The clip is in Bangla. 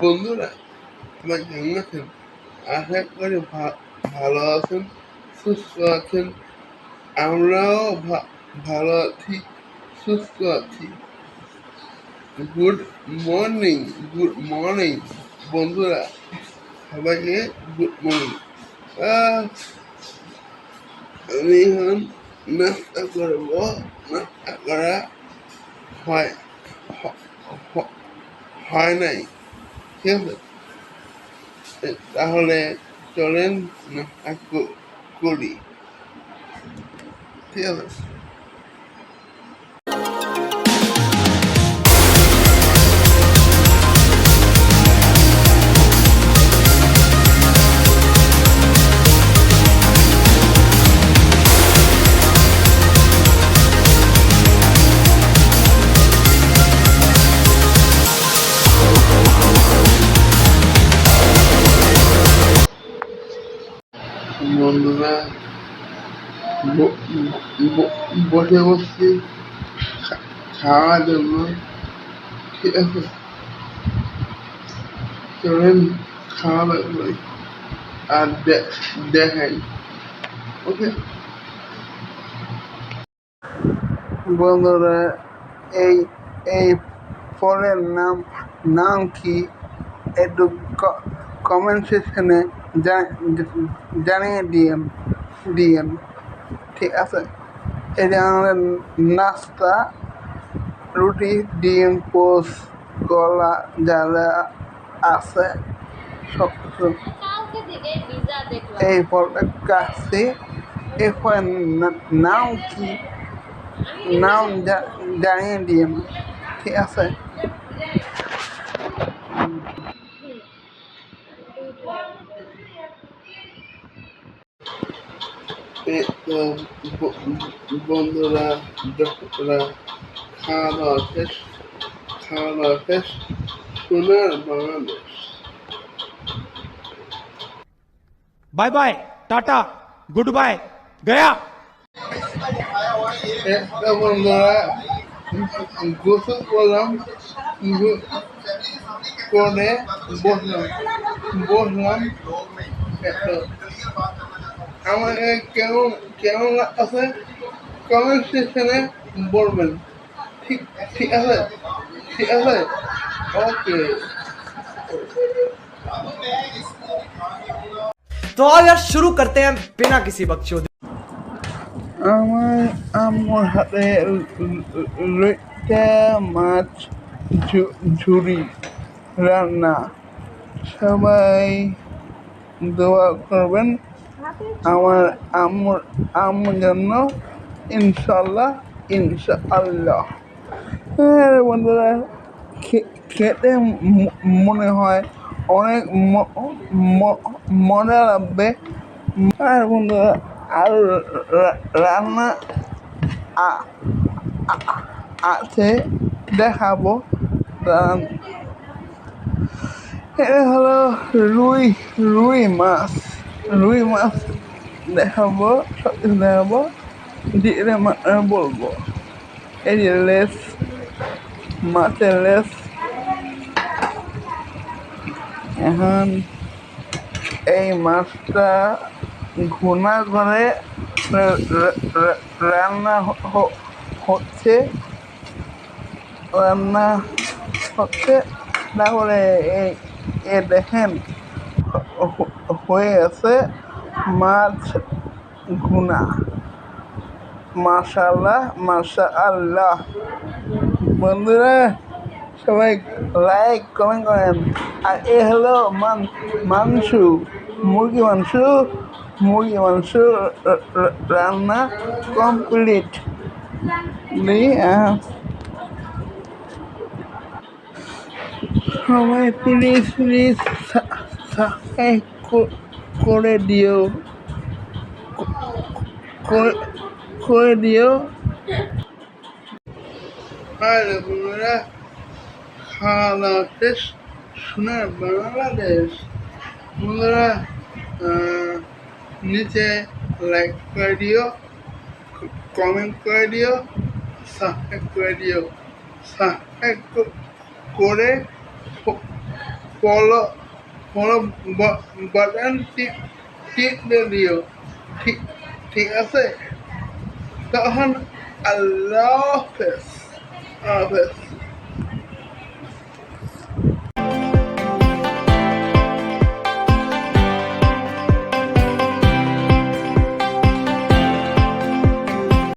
বন্ধুরা সবাই কেমন আছেন? আশা করি ভালো আছেন, সুস্থ আছেন। আমরাও ভালো আছি, সুস্থ আছি। গুড মর্নিং, গুড মর্নিং বন্ধুরা, সবাইকে গুড মর্নিং। আমি এখন নাস্তা করবো। নাস্তা করা হয় হয় নাই, ঠিক আছে? তাহলে চলেন নাস্তা করি, ঠিক আছে? বন্ধুরা বসে বসছি খাওয়ার জন্য, ঠিক আছে? চলেন খাওয়া দাওয়া করি আর দেখাই, ওকে? বন্ধুরা এই এই ফলের নাম কি একটু কমেন্ট সেকশনে জানিয়ে দিয়েন, ঠিক আছে? এটা আমাদের নাস্তা, রুটি, ডিম, পোস্ট, কলা যা আছে সব কিছু এই ফলটা কাছে। এই ফলের নাম কি, নাম জানিয়ে দিয়েন, ঠিক আছে? বন্ধুরা খাওয়া দাওয়া শেষ, সোনার Bangladesh. Bye bye, tata, goodbye, गया। বন্ধুরা গোসল করলাম, করে বসলাম। আমাকে কেমন কেমন আছে কমেন্ট সেকশনে বলবেন, ঠিক ঠিক আছে? ঠিক আছে, ওকে। तो आओ यार शुरू करते हैं बिना किसी बकचोदी। আমার আম্মুর হাতে লইট্টা মাছ ঝুরি রান্না। সবাই দোয়া করবেন আমার আম্মুর জন্য, ইনশাআল্লাহ। হ্যাঁ বন্ধুরা, খেতে মনে হয় অনেক মজা লাগবে। আর বন্ধুরা আর রান্না আছে, দেখাবো। এটা হলো রুই মাছ দেখাবো, সব কিছু দেখাবো, দিয়ে বলবো। এই যে লেস, মাছের লেস। এখন এই মাছটা ঘুনা করে রান্না হচ্ছে, তাহলে এ দেখেন হয়ে আছে মাছ ঘুনা। মাশাআল্লাহ বন্ধুরা, সবাই লাইক কমেন্ট করেন। আর এ হলো মুরগি মাংস রান্না কমপ্লিট। সবাই প্লিজ সাবস্ক্রাইব করে দিও। আর বন্ধুরা খাওয়া দাওয়া শেষ, সোনার বাংলাদেশ। বন্ধুরা নিচে লাইক করে দিও, কমেন্ট করে দিও, সাবস্ক্রাইব করে দিও। সাবস্ক্রাইব করে ফলো ফলো বাটন টিপ দিও, ঠিক ঠিক আছে? তখন আল্লাহ হাফেজ।